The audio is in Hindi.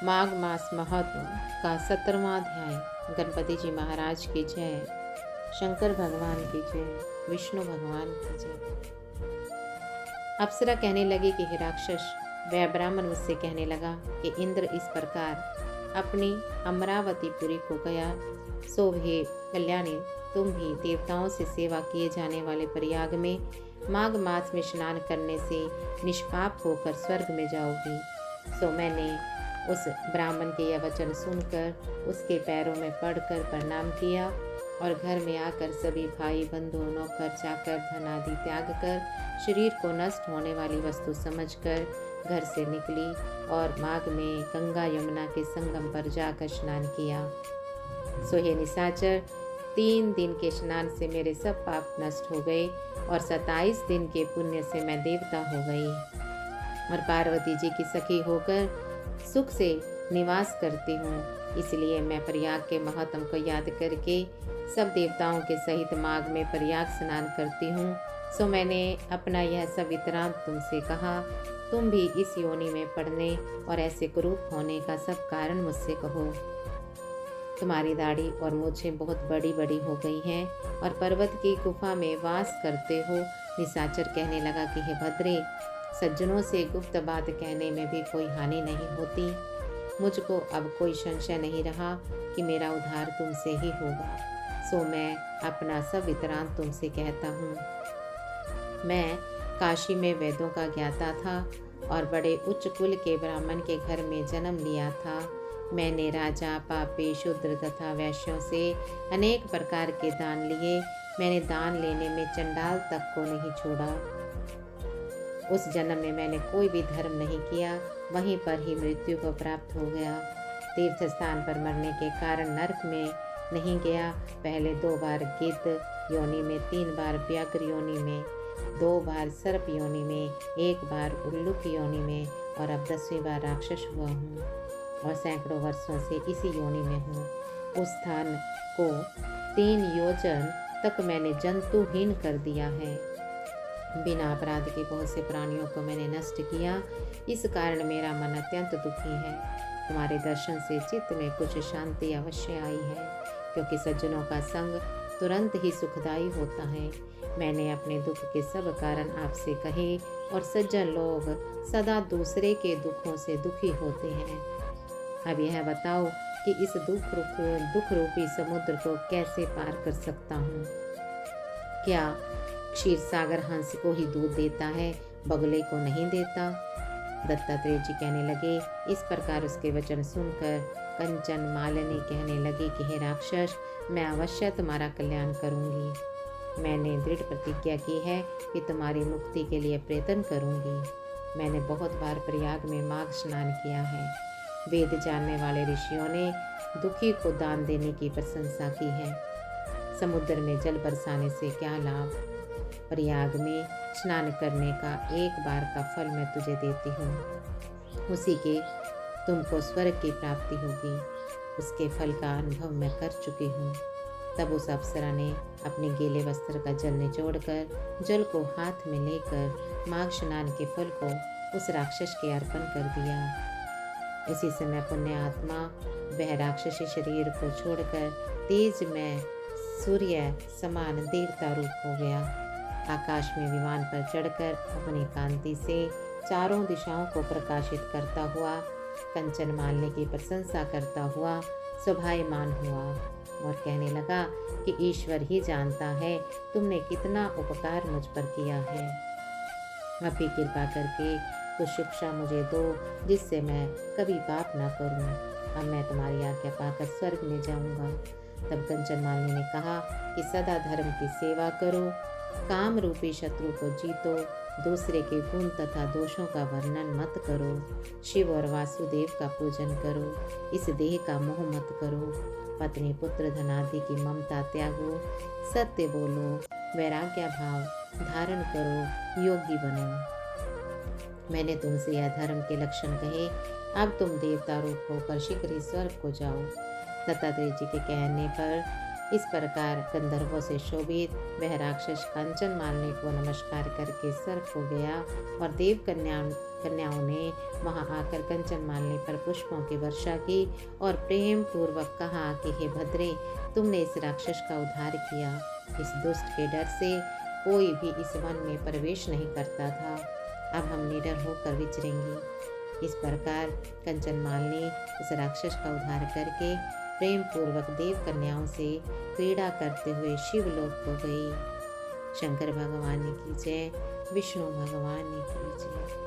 माघ मास महत्व का 17वां अध्याय। गणपति जी महाराज की जय, शंकर भगवान की जय, विष्णु भगवान की जय। अप्सरा कहने लगी कि हे राक्षस, वह ब्राह्मण मुझसे कहने लगा कि इंद्र इस प्रकार अपनी अमरावतीपुरी को गया, सो हे कल्याणी, तुम भी देवताओं से सेवा किए जाने वाले प्रयाग में माघ मास में स्नान करने से निष्पाप होकर स्वर्ग में जाओगी। सो मैंने उस ब्राह्मण के यह वचन सुनकर उसके पैरों में पड़कर प्रणाम किया और घर में आकर सभी भाई बंधु नौकर चाकर धन आदि त्याग कर शरीर को नष्ट होने वाली वस्तु समझकर घर से निकली और माघ में गंगा यमुना के संगम पर जाकर स्नान किया। सो हे निशाचर, 3 दिन के स्नान से मेरे सब पाप नष्ट हो गए और 27 दिन के पुण्य से मैं देवता हो गई और पार्वती जी की सखी होकर सुख से निवास करती हूँ। इसलिए मैं प्रयाग के महत्व को याद करके सब देवताओं के सहित माघ में प्रयाग स्नान करती हूँ। सो मैंने अपना यह सब वितरांत तुमसे कहा। तुम भी इस योनि में पड़ने और ऐसे कुरूप होने का सब कारण मुझसे कहो। तुम्हारी दाढ़ी और मूछें बहुत बड़ी बड़ी हो गई हैं और पर्वत की गुफा में वास करते हो। निशाचर कहने लगा कि हे भद्रे, सज्जनों से गुप्त बात कहने में भी कोई हानि नहीं होती। मुझको अब कोई संशय नहीं रहा कि मेरा उद्धार तुमसे ही होगा। सो मैं अपना सब वितरांत तुमसे कहता हूँ। मैं काशी में वेदों का ज्ञाता था और बड़े उच्च कुल के ब्राह्मण के घर में जन्म लिया था। मैंने राजा, पापी, शूद्र तथा वैश्यों से अनेक प्रकार के दान लिए। मैंने दान लेने में चंडाल तक को नहीं छोड़ा। उस जन्म में मैंने कोई भी धर्म नहीं किया, वहीं पर ही मृत्यु को प्राप्त हो गया। तीर्थ स्थान पर मरने के कारण नरक में नहीं गया। पहले 2 बार गिद्ध योनि में, 3 बार व्याघ्र योनि में, 2 बार सर्प योनि में, 1 बार उल्लूक योनि में और अब 10वीं बार राक्षस हुआ हूँ और सैकड़ों वर्षों से इसी योनि में हूँ। उस स्थान को 3 योजन तक मैंने जंतुहीन कर दिया है। बिना अपराध के बहुत से प्राणियों को मैंने नष्ट किया। इस कारण मेरा मन अत्यंत दुखी है। तुम्हारे दर्शन से चित्त में कुछ शांति अवश्य आई है, क्योंकि सज्जनों का संग तुरंत ही सुखदायी होता है। मैंने अपने दुख के सब कारण आपसे कहे और सज्जन लोग सदा दूसरे के दुखों से दुखी होते हैं। अब यह बताओ कि इस दुख रूपी समुद्र को कैसे पार कर सकता हूँ। क्या क्षीर सागर हंस को ही दूध देता है, बगुले को नहीं देता? दत्तात्रेय जी कहने लगे। इस प्रकार उसके वचन सुनकर कंचन मालिनी कहने लगी कि हे राक्षस, मैं अवश्य तुम्हारा कल्याण करूंगी। मैंने दृढ़ प्रतिज्ञा की है कि तुम्हारी मुक्ति के लिए प्रयत्न करूंगी। मैंने बहुत बार प्रयाग में माघ स्नान किया है। वेद जानने वाले ऋषियों ने दुखी को दान देने की प्रशंसा की है। समुद्र में जल बरसाने से क्या लाभ? प्रयाग में स्नान करने का 1 बार का फल मैं तुझे देती हूँ। उसी के तुमको स्वर्ग की प्राप्ति होगी। उसके फल का अनुभव मैं कर चुकी हूँ। तब उस अप्सरा ने अपने गीले वस्त्र का जल निचोड़कर जल को हाथ में लेकर माघ स्नान के फल को उस राक्षस के अर्पण कर दिया। उसी समय पुण्य आत्मा वह राक्षसी शरीर को छोड़कर तेज में सूर्य समान देवता रूप हो गया। आकाश में विमान पर चढ़कर अपनी कांति से चारों दिशाओं को प्रकाशित करता हुआ, कंचन मालिनी की प्रशंसा करता हुआ शोभायमान हुआ और कहने लगा कि ईश्वर ही जानता है तुमने कितना उपकार मुझ पर किया है। अब भी कृपा करके कुछ शिक्षा मुझे दो, जिससे मैं कभी पाप ना करूं। अब मैं तुम्हारी आज्ञा पाकर स्वर्ग में जाऊंगा। तब कंचन मालिनी ने कहा कि सदा धर्म की सेवा करो, काम रूपी शत्रु को जीतो, दूसरे के गुण तथा दोषों का वर्णन मत करो, शिव और वासुदेव का पूजन करो, इस देह का मोह मत करो, पत्नी पुत्र धनादि की ममता त्यागो, सत्य बोलो, वैराग्य भाव धारण करो, योगी बनो। मैंने तुमसे यह धर्म के लक्षण कहे। अब तुम देवता रूप होकर शीघ्र ही स्वर्ग को जाओ। दत्तात्रेय जी के कहने पर इस प्रकार गंधर्वों से शोभित वह राक्षस कंचन मालिनी को नमस्कार करके स्वर्ग हो गया और देव कन्या कन्याओं ने वहां आकर कंचन मालनी पर पुष्पों की वर्षा की और प्रेम पूर्वक कहा कि हे भद्रे, तुमने इस राक्षस का उद्धार किया। इस दुष्ट के डर से कोई भी इस वन में प्रवेश नहीं करता था। अब हम निडर होकर विचरेंगे। इस प्रकार कंचन मालनी इस राक्षस का उद्धार करके प्रेम पूर्वक देव कन्याओं से क्रीड़ा करते हुए शिवलोक को गई। शंकर भगवान की जय, विष्णु भगवान की जय।